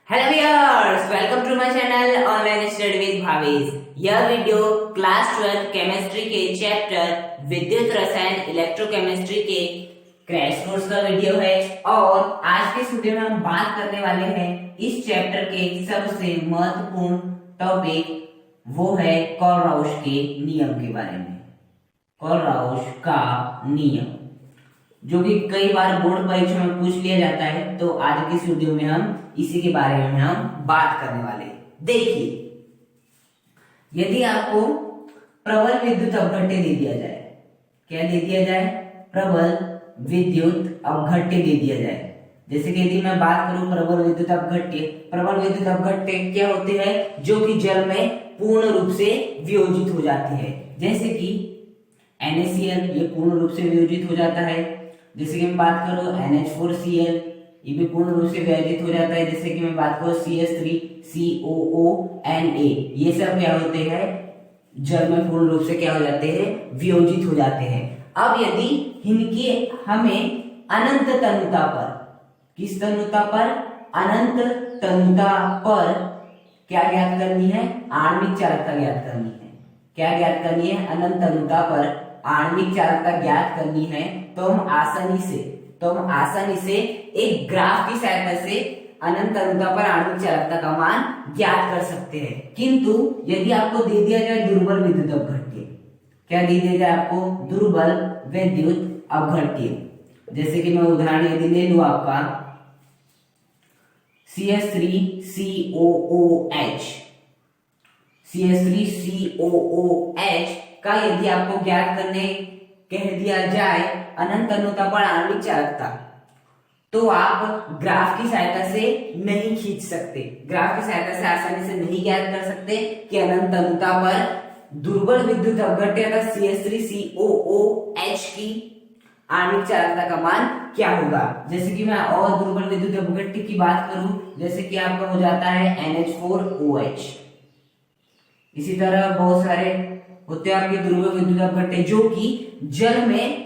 Hello viewers, welcome to my channel online study with Bhavesh. यह video class 12 chemistry के chapter विद्युत रसायन electrochemistry के क्रैश कोर्स का वीडियो है और आज के इस वीडियो में हम बात करने वाले हैं इस चैप्टर के सबसे महत्वपूर्ण टॉपिक, वो है कोलराउश के नियम के बारे में। कोलराउश का नियम जो कि कई बार बोर्ड परीक्षा में पूछ लिया जाता है, तो आज की इस वीडियो में हम इसी के बारे में हम बात करने वाले हैं। देखिए, यदि आपको प्रबल विद्युत अपघट्य दे दिया जाए, क्या दे दिया जाए? प्रबल विद्युत अपघट्य दे दिया जाए। जैसे कि यदि मैं बात करूं प्रबल विद्युत अपघट्य क्या होते हैं? जो कि जल में पूर्ण रूप से वियोजित हो जाते हैं। जैसे कि NaCl ये पूर्ण रूप से वियोजित हो जाता है। जैसे कि मैं बात करूं NH4Cl ये भी पूर्ण रूप से वियोजित हो जाता है। जैसे कि मैं बात करूं CH3COONA ये सब क्या होते हैं? जल में पूर्ण रूप से क्या हो जाते हैं? वियोजित हो जाते हैं। अब यदि इनकी हमें अनंत तनुता पर, किस तनुता पर? अनंत तनुता पर क्या ज्ञात करनी है? आणविक चालकता ज्ञात करनी है। क्या ज्ञात करनी है? अनंत तनुता पर आणविक चालकता ज्ञात करनी है। तो हम आसानी से एक ग्राफ की सहायता से अनंत तनुता पर आणविक चालकता का मान ज्ञात कर सकते हैं। किंतु यदि आपको दे दिया जाए दुर्बल विद्युत अपघट्य, क्या दे दिया जाए आपको? दुर्बल विद्युत अपघट्य। जैसे कि मैं उदाहरण यदि ले लूं आपका CH3COOH का यदि आपको ज्ञात करने कह दिया जाए अनंत तनुता पर आणविक चालकता, तो आप ग्राफ की सहायता से नहीं खींच सकते। ग्राफ की सहायता से आसानी से नहीं ज्ञात कर सकते कि अनंत तनुता पर दुर्बल विद्युत अपघट्य अर्थात CH3COOH की आणविक चालकता का मान क्या होगा। जैसे कि मैं और दुर्बल विद्युत अपघट्य की बात करूं, जैसे कि आपका हो जाता है NH4OH। इसी तरह बहुत सारे होते हैं आपके दुर्बल विद्युत अपघट्य जो कि जल में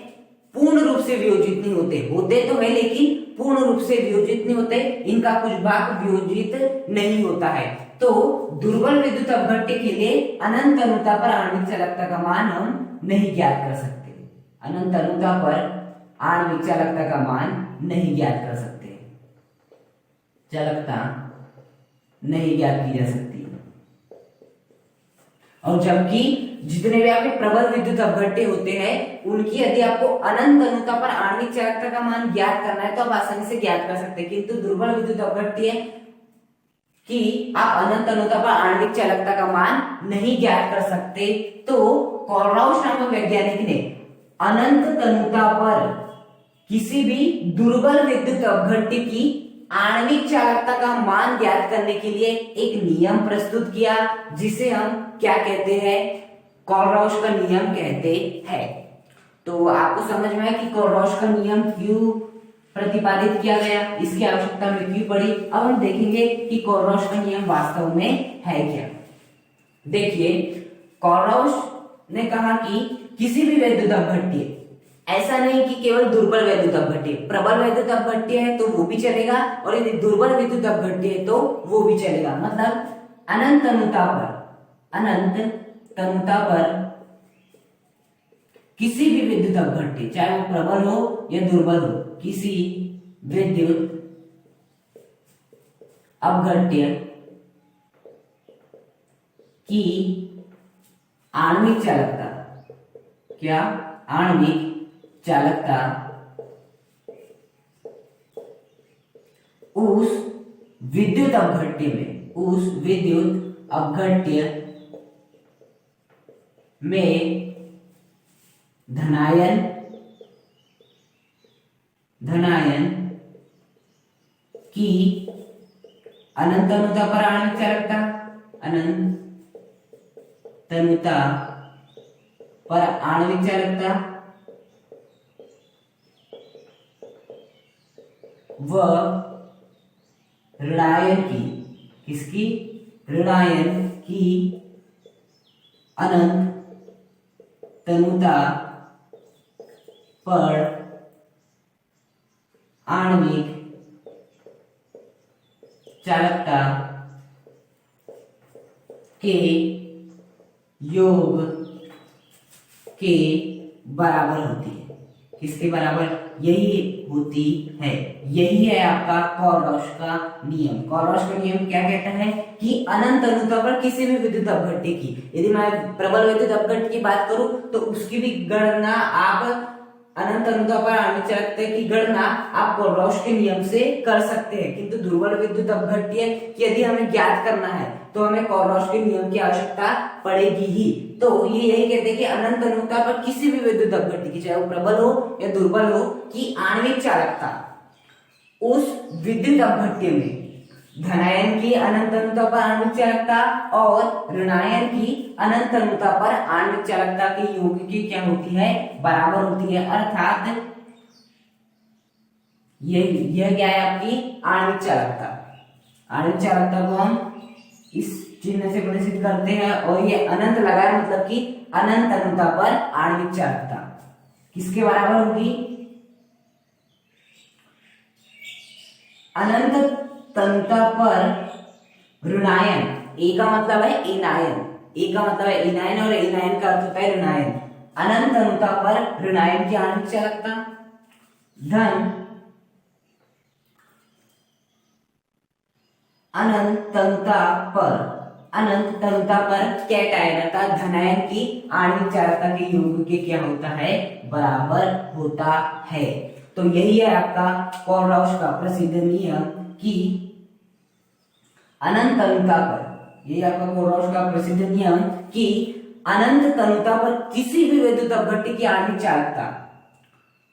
पूर्ण रूप से वियोजित नहीं होते तो है लेकिन पूर्ण रूप से वियोजित नहीं होते, इनका कुछ भाग वियोजित नहीं होता है। तो दुर्बल विद्युत अपघट्य के लिए अनंत तनुता पर आणविक चालकता का मान हम नहीं ज्ञात कर सकते। अनंत तनुता पर आणविक चालकता का मान नहीं ज्ञात कर सकते, चालकता नहीं ज्ञात की जा सकती। और जबकि जितने भी आपके प्रबल विद्युत अपघट्य होते हैं उनकी यदि आपको अनंत तनुता पर आणविक चालकता का मान ज्ञात करना है तो आप आसानी से ज्ञात कर सकते हैं। किंतु दुर्बल विद्युत अपघट्य कि आप अनंत तनुता पर आणविक चालकता का मान नहीं ज्ञात कर सकते। तो कोलराउश नामक वैज्ञानिक ने अनंत तनुता पर किसी भी दुर्बल विद्युत अपघट्य की आणविक चालकता का मान ज्ञात करने के लिए एक नियम प्रस्तुत किया, जिसे हम क्या कहते हैं? कोलराउश का नियम कहते हैं। तो आपको समझ में आया कि कोलराउश का नियम क्यों प्रतिपादित किया गया, इसकी आवश्यकता में क्यों पड़ी। अब हम देखेंगे कि कोलराउश का नियम वास्तव में है क्या। देखिए, कोलराउश ने कहा कि किसी भी विद्युत अपघट्य, ऐसा नहीं कि केवल दुर्बल विद्युत अपघट्य, प्रबल विद्युत अपघट्य है तो वो भी चलेगा और यदि दुर्बल विद्युत अपघट्य है तो वो भी चलेगा। मतलब अनंत तनुता पर किसी भी विद्युत अपघट्य, चाहे वो प्रबल हो या दुर्बल हो, किसी विद्युत अपघट्य की आणविक चालकता, क्या? आणविक चालकता उस विद्युत अपघट्य में धनायन की अनंत तनुता पर आणविक चालकता, अनंत तनुता पर आणविक चालकता व ऋणायन की, किसकी? ऋणायन की अनंत तनुता पर आणविक चालकता के योग के बराबर होती है। किसके बराबर? यही होती है, यही है आपका कॉलरॉश का नियम। कॉलरॉश का नियम क्या कहता है कि अनंत अनुता पर किसी भी विद्युत अपघट्य की, यदि मैं प्रबल विद्युत अपघट्य की बात करूं तो उसकी भी गणना आप अनंत अनुता पर आणविक चालकता की गणना आप कॉलरॉश के नियम से कर सकते हैं, किंतु दुर्बल विद्युत अपघट्य यदि हमें ज्ञात करना है तो हमें कॉलरॉश के नियम की आवश्यकता पड़ेगी ही। तो ये यही कहते हैं कि अनंत अनुता पर किसी भी विद्युत अपघट्य की, चाहे वो प्रबल हो या दुर्बल हो, की आणविक चालकता उस विद्युत अपघट्य में धनायन की अनंत अनुता पर आणविक चालकता और ऋणायन की अनंत अनुता पर आणविक चालकता के योग की क्या होती है? बराबर होती है। अर्थात यह क्या है आपकी आणविक चालकता। आणविक चालकता को हम इस चिन्ह से प्रदर्शित करते हैं और ये अनंत लगा है, मतलब कि अनंत अनुता पर आणविक चालकता किसके बराबर होगी? अनंत तनुता पर ऋणायन, ए का मतलब है एनायन, ए का मतलब है एनायन और एनायन का अर्थ होता है ऋणायन। अनंत तनुता पर ऋणायन की आणविक चालकता धन अनंत तनुता पर कैटायन अर्थात धनायन की आणविक चालकता के योग के क्या होता है? बराबर होता है। तो यही है आपका कॉलरॉश का प्रसिद्ध नियम कि अनंत तनुता पर, ये आपका कॉलरॉश का प्रसिद्ध नियम कि अनंत तनुता पर किसी भी विद्युत अपघट्य की आणविक चालकता,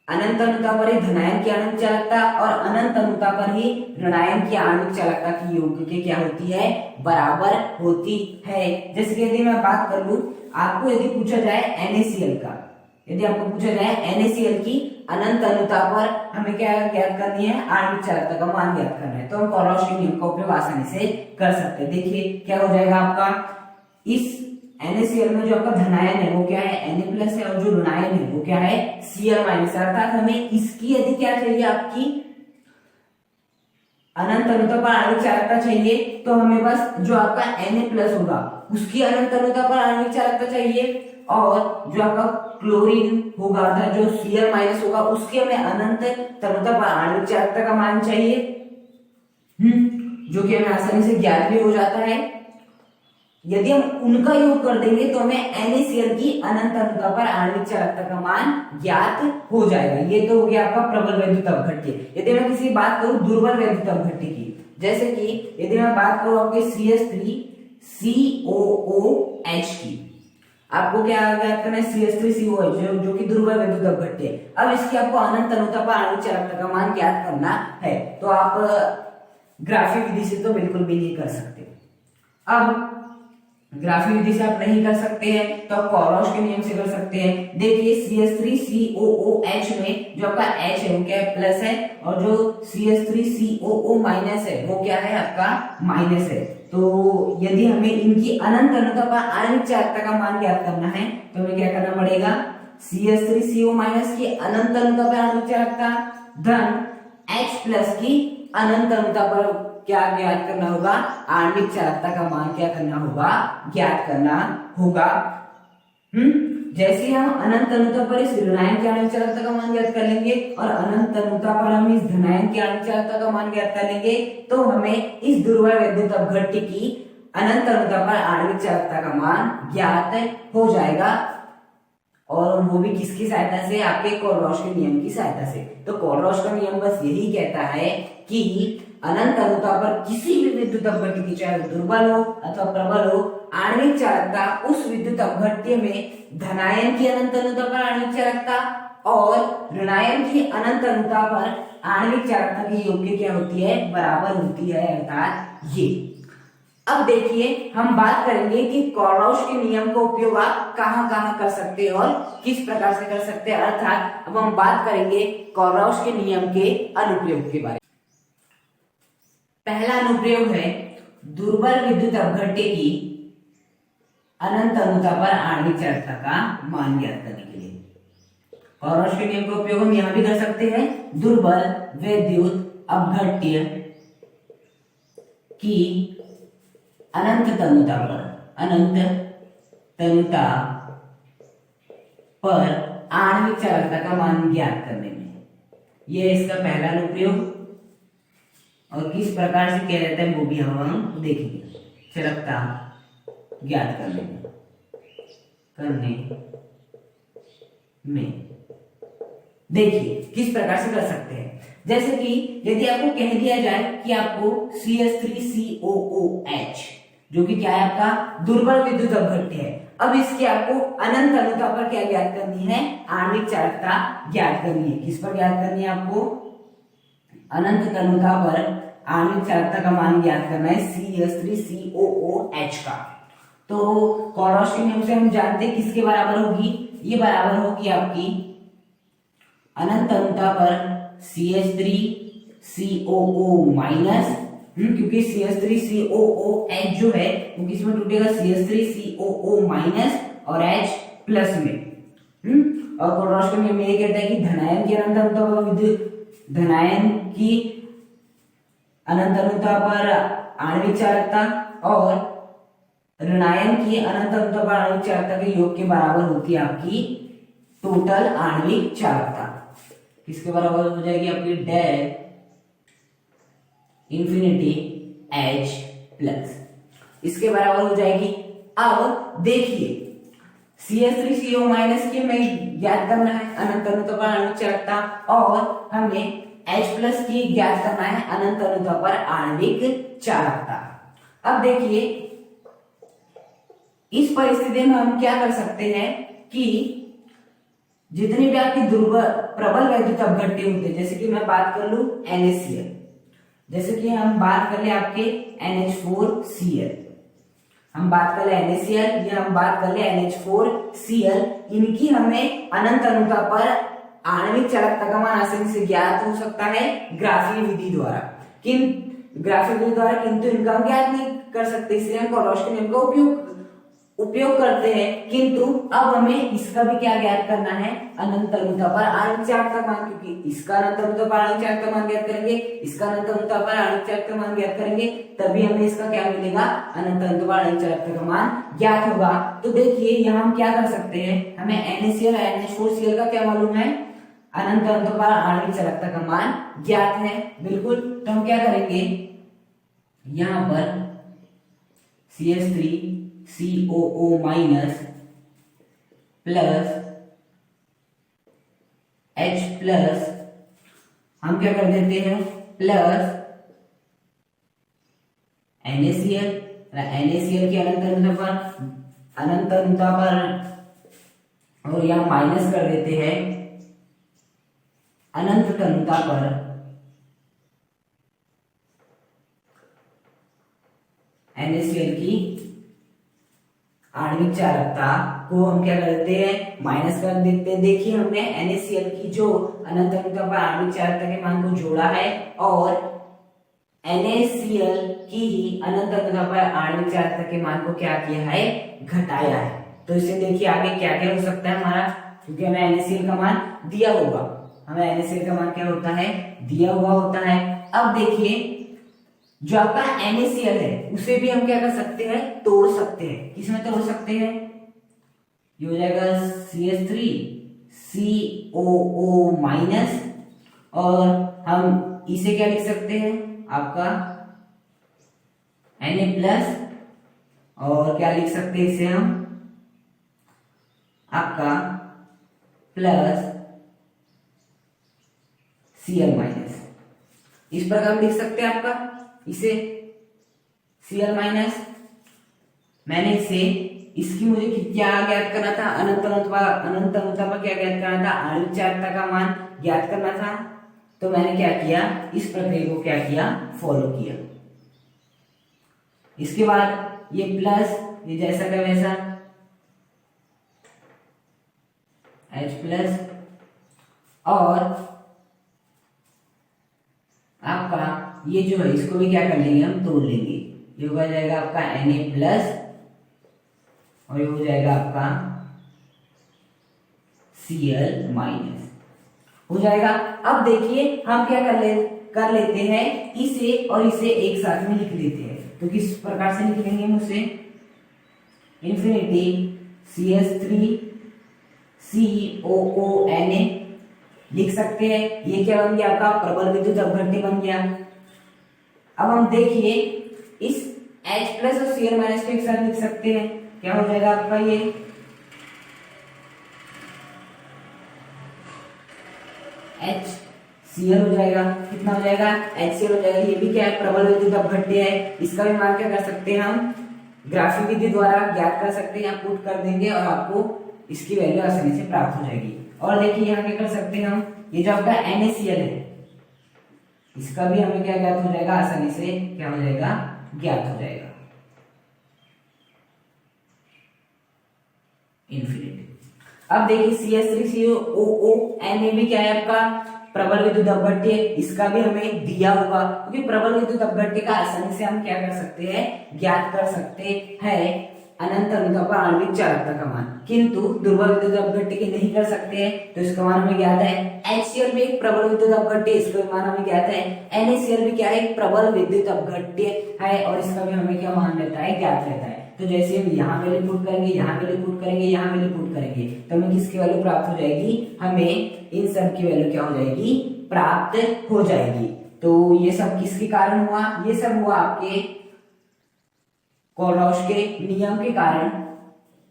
अनंत तनुता पर ही धनायन की आणविक चालकता और अनंत तनुता पर ही ऋणायन की आणविक चालकता की योग के क्या होती है? बराबर होती है। जैसे कि यदि मैं बात कर लूं, आपको यदि पूछा जाए NaCl का, यदि आपको पूछा जाए NaCl की अनंत अनुता पर हमें क्या ज्ञात करनी है? आणविक चालकता का मान ज्ञात करना है, तो हम कॉलरॉश के नियम का उपयोग आसानी से कर सकते हैं। देखिए क्या हो जाएगा आपका, इस NaCl में जो आपका धनायन है वो क्या है? Na+ है और जो ऋणायन है वो क्या है? Cl-। अर्थात हमें इसकी यदि क्या चाहिए आपकी अनंत अनुता पर आणविक चालकता चाहिए, तो हमें बस जो आपका Na+ होगा उसकी अनंत अनुता पर आणविक चालकता चाहिए और जो आपका क्लोरीन होगा अर्थात जो Cl- होगा उसके हमें अनंत तनुता पर आणविक चालकता का मान चाहिए, जो कि हमें आसानी से ज्ञात भी हो जाता है। यदि हम उनका योग कर देंगे तो हमें NaCl की अनंत अनुता पर आणविक चालकता का मान ज्ञात हो जाएगा। ये तो हो गया आपका प्रबल वैद्युत अपघट्य। यदि मैं किसी बात करूं दुर्बल वैद्युत अपघट्य की, जैसे कि यदि मैं बात करूं आपके CH3COOH की, आपको क्या ज्ञात करना है? CH3COOH जो कि दुर्बल वैद्युत अपघट्य है। अब इसकी आपको अनंत अनुता पर आणविक चालकता का मान ज्ञात करना है, तो आप ग्राफी विधि से तो बिल्कुल भी नहीं कर सकते। अब ग्राफी विधि से आप नहीं कर सकते हैं तो आप कॉलरॉश के नियम से कर सकते हैं। देखिए CH3COOH में जो आपका H है वो क्या है? प्लस है और जो CH3COO- है वो क्या है? आपका माइनस है। तो यदि हमें इनकी अनंत अनुता पर आणविक चालकता का मान ज्ञात करना है तो हमें क्या करना पड़ेगा? CH3CO- की अनंत अनुता पर आणविक चालकता धन H+ की अनंत अनुता पर क्या ज्ञात करना होगा? आणविक चालकता का मान क्या करना होगा? ज्ञात करना होगा। जैसे हम अनंत अनुता पर इस ऋणायन की आणविक चालकता का मान ज्ञात कर लेंगे और अनंत अनुता पर हम इस धनायन की आणविक चालकता का मान ज्ञात कर लेंगे, तो हमें इस दुर्बल वैद्युत अपघट्य की अनंत अनुता पर आणविक चालकता का मान ज्ञात हो जाएगा, और वो भी किसकी सहायता से? आपके कॉलरॉश के नियम की सहायता से। तो कॉलरॉश का नियम बस यही कहता है कि अनंत अनुता पर किसी भी विद्युत अपघट्य की, चाहे दुर्बल हो अथवा प्रबल हो, आणविक चालकता उस विद्युत अपघट्य में धनायन की अनंत अनुता पर आणविक चालकता और ऋणायन की अनंत अनुता पर आणविक चालकता की योग की क्या होती है? बराबर होती है, अर्थात ये। अब देखिए हम बात करेंगे कि कॉलरॉश के नियम का उपयोग आप कहां-कहां कर सकते हैं और किस प्रकार से कर सकते हैं, अर्थात अब हम बात करेंगे कॉलरॉश के नियम के अनुप्रयोग के बारे में। पहला अनुप्रयोग है दुर्बल विद्युत अपघट्य की अनंत अनुता पर आणविक चालकता का मान ज्ञात करने के लिए। कॉलरॉश के नियम का उपयोग हम यहां भी कर सकते हैं दुर्बल विद्युत अपघट्य की अनंत तनुता पर आणविक चालकता का मान ज्ञात करने में, यह इसका पहला अनुप्रयोग। और किस प्रकार से किया जाता है वो भी हम देखेंगे। चालकता ज्ञात करने में देखिए किस प्रकार से कर सकते हैं। जैसे कि यदि आपको कह दिया जाए कि आपको CH3COOH जो कि क्या है आपका दुर्बल विद्युत अपघट्य है, अब इसकी आपको अनंत तनुता पर क्या ज्ञात करनी है, आणविक चालकता ज्ञात करनी है। किस पर ज्ञात करनी है आपको, अनंत तनुता पर आणविक चालकता का मान ज्ञात करना है CH3COOH का। तो कोरोश के नियम से हम जानते हैं किसके बराबर होगी, ये बराबर होगी आपकी अनंत तनुता पर CH3COO माइनस, क्योंकि CH3COOH जो है वो किसमें टूटेगा, CH3COO माइनस और H प्लस में। और कोरोश का नियम ये कहता है कि धनायन की अनंत तनुता पर धनायन की अनंत तनुता पर आणविक चालकता और ऋणायन की अनंत तनुता पर आणविक चालकता के योग के बराबर होती है आपकी टोटल आणविक चालकता। किसके बराबर हो जाएगी आपकी, डेल इंफिनिटी H प्लस, इसके बराबर हो जाएगी। अब देखिए CH3CO माइनस की हमें ज्ञात करना है अनंत तनुता पर आणविक चालकता और हमें H प्लस की ज्ञात करना है अनंत तनुता पर आणविक चालकता। अब देखिए इस परिस्थिति में हम क्या कर सकते हैं कि जितने भी आपकी दुर्बल प्रबल वैद्युत अपघट्य होते हैं, जैसे कि मैं बात कर लूं NaCl, जैसे कि हम बात कर ले आपके NH4Cl, हम बात कर ले NaCl या हम बात कर ले NH4Cl, इनकी हमें अनंत तनुता पर आणविक चालकता का मान आसानी से ज्ञात हो सकता है ग्राफीय विधि द्वारा, किंतु इनका हम ज्ञात नहीं कर सकते, इसलिए हम कोरोश के नियम का उपयोग करते हैं। किंतु अब हमें इसका भी क्या ज्ञात करना है, अनंत तनुता पर आणविक चालकता मान, क्योंकि इसका अनंत तनुता पर आणविक चालकता मान ज्ञात करेंगे, इसका अनंत तनुता पर आणविक चालकता मान ज्ञात करेंगे, तभी हमें इसका क्या मिलेगा, अनंत तनुता पर आणविक चालकता का मान ज्ञात होगा। तो देखिए यहाँ हम क्या कर सकते हैं, हमें NaCl और NH4Cl का क्या मालूम है, अनंत तनुता पर आणविक चालकता का मान ज्ञात है बिल्कुल। तो हम क्या करेंगे, यहाँ पर CH3COO minus plus H plus हम क्या कर देते हैं, प्लस NaCl की अनंत तनुता पर और यहाँ माइनस कर देते हैं अनंत तनुता पर NaCl की आणविक चालकता को हम क्या कर देते हैं, माइनस कर देते हैं। देखिए हमने NaCl की जो अनंत तनुता पर आणविक चालकता के मान को जोड़ा है और NaCl की ही अनंत तनुता पर आणविक चालकता के मान को क्या किया है, घटाया है। तो इसे देखिए आगे क्या क्या हो सकता है हमारा, क्योंकि हमें NaCl का मान दिया होगा, हमें NaCl का मान क्या होता है, दिया हुआ होता है। अब देखिए जो आपका NaCl है उसे भी हम क्या कर सकते हैं, तोड़ सकते हैं। किसमें तोड़ सकते हैं, ये हो जाएगा CH3COO माइनस और हम इसे क्या लिख सकते हैं, आपका Na प्लस और क्या लिख सकते हैं इसे हम, आपका प्लस Cl माइनस, इस प्रकार लिख सकते हैं आपका इसे Cl माइनस। मैंने इसे इसकी मुझे क्या ज्ञात करना था, अनंत तनुता पर क्या ज्ञात करना था, आणविक चालकता का मान ज्ञात करना था। तो मैंने क्या किया, इस प्रक्रिया को क्या किया, फॉलो किया। इसके बाद ये प्लस, ये जैसा का वैसा H प्लस और आपका ये जो है इसको भी क्या कर लेंगे, हम तोड़ लेंगे। ये हो जाएगा आपका Na प्लस और ये हो जाएगा आपका Cl माइनस हो जाएगा। अब देखिए हम क्या कर लेते हैं, इसे और इसे एक साथ में लिख लेते हैं। तो किस प्रकार से लिखेंगे हम उसे, इन्फिनिटी CH3COONA लिख सकते हैं। ये क्या बन गया आपका प्रबल विद्युत अपघट्य बन गया। अब हम देखिए इस H प्लस और Cl माइनस को एक साथ लिख सकते हैं, क्या हो जाएगा आपका ये HCl हो जाएगा। कितना हो जाएगा HCl हो जाएगा। ये भी क्या है प्रबल विद्युत अपघट्य है। इसका भी मान क्या कर सकते हैं हम ग्राफी विधि द्वारा ज्ञात कर सकते हैं, यहाँ पुट कर देंगे और आपको इसकी वैल्यू आसानी से प्राप्त हो जाएगी। और देखिए यहाँ क्या कर सकते हैं हम, ये जो आपका NaCl है इसका भी हमें क्या ज्ञात हो जाएगा, आसानी से क्या हो जाएगा ज्ञात हो जाएगा इन्फिनिटी। अब देखिए CH3COONA भी क्या है आपका प्रबल विद्युत अपघट्य, इसका भी हमें दिया होगा क्योंकि प्रबल विद्युत अपघट्य का आसानी से हम क्या कर सकते हैं ज्ञात कर सकते हैं अनंत अनुता पर आणविक चालकता का मान, किंतु दुर्बल विद्युत अपघट्य के नहीं कर सकते हैं। तो इसका मान हमें ज्ञात है। HCl भी एक प्रबल विद्युत अपघट्य, इसका मान हमें ज्ञात है। NaCl भी क्या है एक प्रबल विद्युत अपघट्य है और इसका भी हमें क्या मान रहता है ज्ञात रहता है। तो जैसे हम यहाँ वैल्यू पुट करेंगे, यहाँ वैल्यू पुट करेंगे, यहाँ वैल्यू पुट करेंगे तो हमें किसकी वैल्यू प्राप्त हो जाएगी, हमें इन सब की वैल्यू क्या हो जाएगी प्राप्त हो जाएगी। तो ये सब किसके कारण हुआ, ये सब हुआ आपके कोलराउश के नियम के कारण।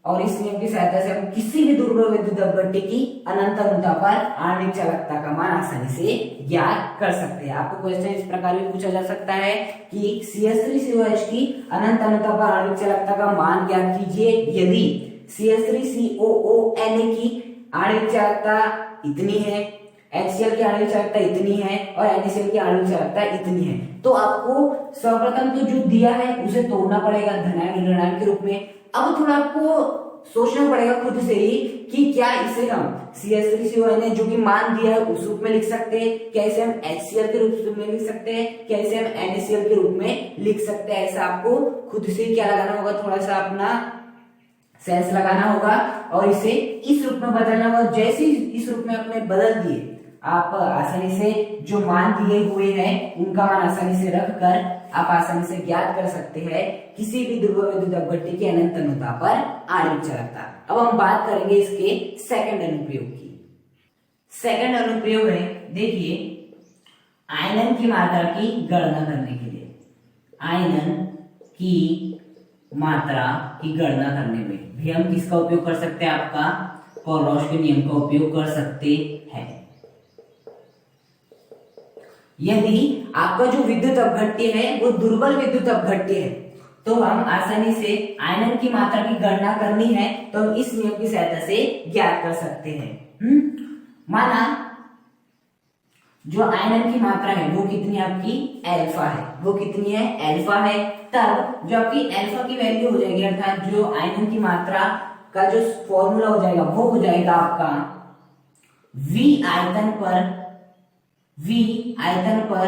और इस नियम की सहायता से हम किसी भी दुर्बल विद्युत अपघट्य की अनंत अनुता पर आणविक चालकता का मान आसानी से ज्ञात कर सकते हैं। आपको क्वेश्चन इस प्रकार भी पूछा जा सकता है कि CH3COH की अनंत अनुता पर आणविक चालकता का मान ज्ञात कीजिए यदि CH3COONA की आणविक चालकता इतनी है, HCl की आणविक चालकता इतनी है और NaCl की आणविक चालकता इतनी है। तो आपको सर्वप्रथम तो जो दिया है उसे तोड़ना पड़ेगा धनायन ऋणायन के रूप में। अब थोड़ा आपको सोचना पड़ेगा खुद से ही कि क्या इसे हम CH3CONA जो कि मान दिया है उस रूप में लिख सकते हैं, क्या इसे हम HCl के रूप में लिख सकते हैं, क्या इसे हम NaCl के रूप में लिख सकते हैं। ऐसा आपको खुद से क्या लगाना होगा, थोड़ा सा अपना सेंस लगाना होगा और इसे इस रूप में बदलना होगा। जैसे इस रूप में आपने बदल दिए आप आसानी से जो मान दिए हुए हैं उनका मान आसानी से रखकर आप आसानी से ज्ञात कर सकते हैं किसी भी दुर्बल विद्युत अपघट्य की अनंत अनुता पर आणविक चालकता। अब हम बात करेंगे इसके सेकंड अनुप्रयोग की। सेकंड अनुप्रयोग है, देखिए आयनन की मात्रा की गणना करने के लिए, आयनन की मात्रा की गणना करने में भी हम किसका उपयोग कर सकते हैं, आपका कोलराउश के नियम का उपयोग कर सकते हैं। यदि आपका जो विद्युत अपघट्य है वो दुर्बल विद्युत अपघट्य है तो हम आसानी से आयनन की मात्रा की गणना करनी है तो हम इस नियम की सहायता से ज्ञात कर सकते हैं। माना जो आयनन की मात्रा है वो कितनी आपकी अल्फा है, वो कितनी है अल्फा है। तब जो आपकी अल्फा की वैल्यू हो जाएगी अर्थात जो आयनन की मात्रा का जो फॉर्मूला हो जाएगा वो हो जाएगा आपका V आयतन पर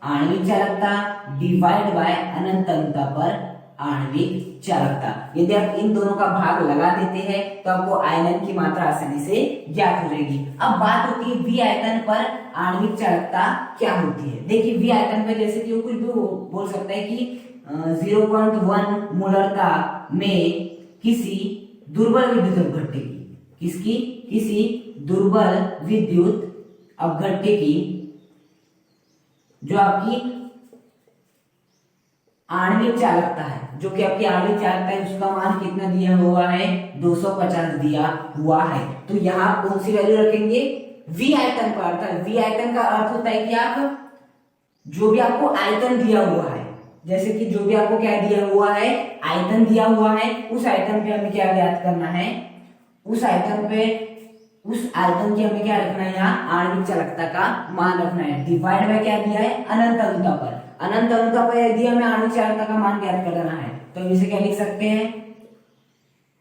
आणविक चालकता डिवाइड बाय अनंत अनुता पर आणविक चालकता। यदि आप इन दोनों का भाग लगा देते हैं तो आपको आयनन की मात्रा आसानी से ज्ञात हो जाएगी। अब बात होती है V आयतन पर आणविक चालकता क्या होती है। देखिए V आयतन पर जैसे कि वो कुछ भी बोल सकता है कि 0.1 मोलरता में किसी दुर्बल विद्युत अपघट्य की, किसी दुर्बल विद्युत अपघट्य की जो आपकी आणविक चालकता है, जो कि आपकी आणविक चालकता है उसका मान कितना दिया हुआ है 250 दिया हुआ है। तो यहाँ कौन सी वैल्यू रखेंगे V आयतन पर। अर्थात V आयतन का अर्थ होता है कि आप जो भी आपको आयतन दिया हुआ है, जैसे कि जो भी आपको क्या दिया हुआ है आयतन दिया हुआ है, उस आयतन पे हमें क्या ज्ञात करना है, उस आयतन की हमें क्या रखना है यहाँ आणविक चालकता का मान रखना है। डिवाइड बाय क्या दिया है अनंत अनुता पर। अनंत अनुता पर यदि हमें आणविक चालकता का मान ज्ञात करना है तो हम इसे क्या लिख सकते हैं,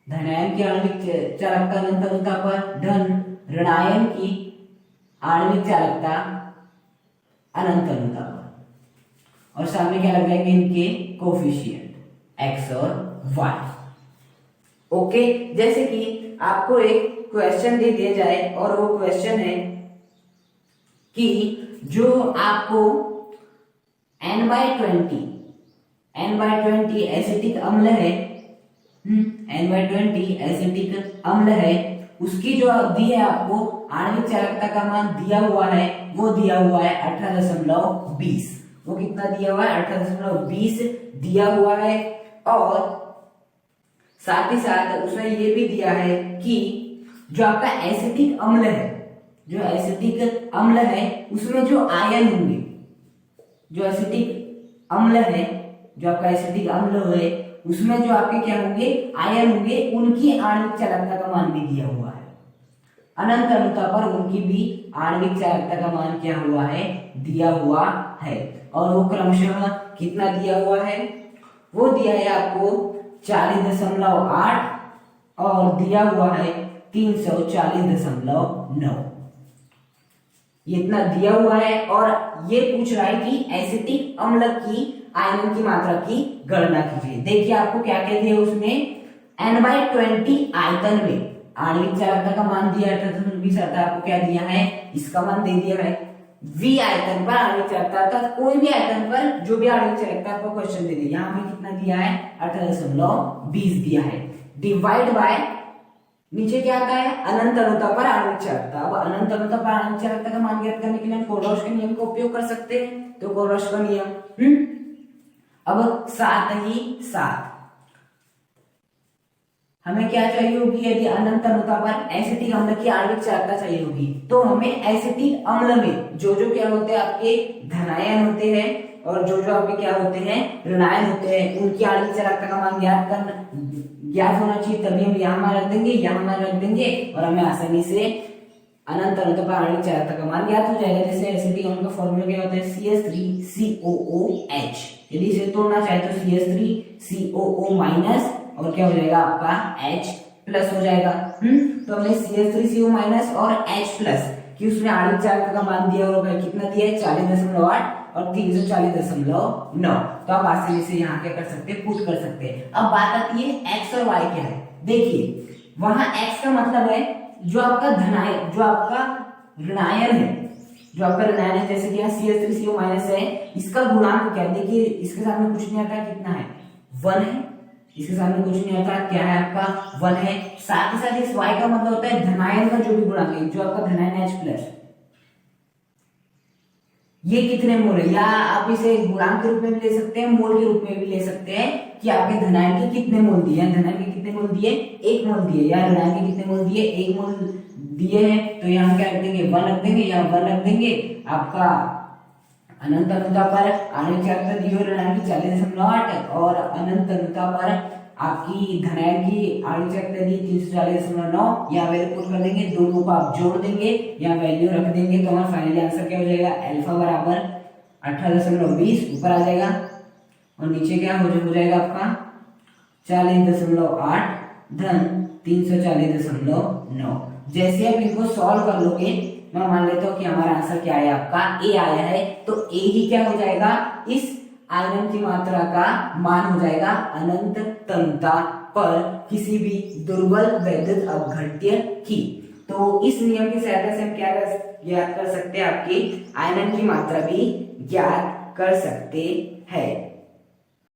धनायन की आणविक चालकता अनंत अनुता पर धन ऋणायन की आणविक चालकता अनंत अनुता पर और सामने क्या लग जाएंगे इनके कोफिशिएंट x और y। ओके, जैसे कि आपको एक क्वेश्चन दे दिया जाए और वो क्वेश्चन है कि जो आपको n/20 N/20 एसिटिक अम्ल है, N/20 एसिटिक अम्ल है, उसकी जो दी है आपको आणविक चालकता का मान दिया हुआ है, वो दिया हुआ है 18.20। वो कितना दिया हुआ है? 18.20 दिया हुआ है। और साथ ही साथ उसमें ये भी दिया है कि जो आपका एसिटिक अम्ल है, जो एसिटिक अम्ल है उसमें जो आयन होंगे, जो एसिटिक अम्ल है, जो आपका एसिटिक अम्ल है उसमें जो आपके क्या होंगे? आयन होंगे, उनकी आणविक चालकता का मान भी दिया हुआ है। अनंत अनुता पर उनकी भी आणविक चालकता का मान क्या हुआ है? दिया हुआ है। और वो क्रमशः कितना दिया हुआ है? वो दिया है आपको 40.8 और दिया हुआ है 340.9। ये इतना दिया हुआ है। और ये पूछ रहा है कि एसिटिक अम्ल की आयनों की मात्रा की गणना कीजिए। देखिए आपको क्या कह दिया उसने, N/20 आयतन में आणविक चालकता का मान दिया है 18.20, आपको क्या दिया है? इसका मान दे दिया है। V आयतन पर आणविक चालकता, अर्थात कोई भी आयतन पर जो भी आणविक चालकता आपको क्वेश्चन दे दिया, यहाँ पे कितना दिया है? 18.20 दिया है। डिवाइड बाय नीचे क्या आता है? अनंत अनुता पर आणविक चालकता। अब अनंत अनुता पर आणविक चालकता का मान ज्ञात करने के लिए हम कोलब्रुक के नियम का उपयोग कर सकते हैं। तो कोलब्रुक का नियम अब साथ ही साथ हमें क्या चाहिए होगी? यदि अनंत अनुता पर एसिटिक अम्ल की आणविक चालकता चाहिए होगी तो हमें एसिटिक अम्ल में जो जो क्या होते हैं आपके धनायन होते हैं और जो जो आपके क्या होते हैं ऋणायन होते हैं, उनकी आणविक चालकता का मान ज्ञात होना चाहिए। तभी हम यहाँ रख देंगे, यहाँ रख देंगे और हमें आसानी से अनंत अनुता पर आणविक चालकता का मान ज्ञात हो जाएगा। जैसे एसिटिक अम्ल का फॉर्मूला क्या होता है? CH3COOH। यदि इसे तोड़ना चाहे तो CH3COO- और क्या हो जाएगा आपका H प्लस हो जाएगा। तो हमने CH3CO- और H प्लस कि उसमें आणविक चालकता का मान दिया होगा, कितना दिया है? 40.8 और 340.9। तो आप आसानी से यहाँ क्या कर सकते हैं? पुट कर सकते हैं। अब बात आती है X और Y क्या है। देखिए वहां X का मतलब है जो आपका धनायन, जो आपका ऋणायन है, जो आपका ऋणायन है, जैसे कि यहाँ CH3CO- है, इसका गुणांक क्या है? देखिए इसके सामने कुछ नहीं आता, कितना है? 1 है। इसके सामने कुछ नहीं आता, क्या है आपका? 1 है। साथ ही साथ इस y का मतलब होता है धनायन का जो भी गुणांक है, जो आपका धनायन H प्लस, ये कितने मोल है? या आप इसे गुणांक के रूप में भी ले सकते हैं, मोल के रूप में भी ले सकते हैं कि आपके धनायन के कितने मोल दिए हैं। धनायन के कितने मोल दिए? 1 मोल दिए। या ऋणायन के कितने मोल दिए? 1 मोल दिए हैं। तो यहाँ क्या रख देंगे? 1 रख देंगे, यहाँ 1 रख देंगे। आपका अनंत अनुता पर आणविक चालकता दी हुई ऋणायन की 40.8 और अनंत अनुता पर आपकी धनायन की आणविक चालकता दी 340.9। यहाँ वैल्यू पुट कर देंगे, दोनों को आप जोड़ देंगे, यहाँ वैल्यू रख देंगे तो हमारा फाइनली आंसर क्या हो जाएगा? अल्फा बराबर 18.20 ऊपर आ जाएगा और नीचे क्या हो जाएगा आपका 40.8 धन 340.9। जैसे आप इनको सॉल्व कर लोगे, मैं मान लेता हूँ कि हमारा आंसर क्या आया? आपका ए आया है। तो ए ही क्या हो जाएगा? इस आयरन की मात्रा का मान हो जाएगा अनंत तन्यता पर किसी भी दुर्बल वैद्युत अपघट्य की। तो इस नियम की सहायता से हम क्या ज्ञात कर सकते हैं? आपकी आयरन की मात्रा भी ज्ञात कर सकते हैं।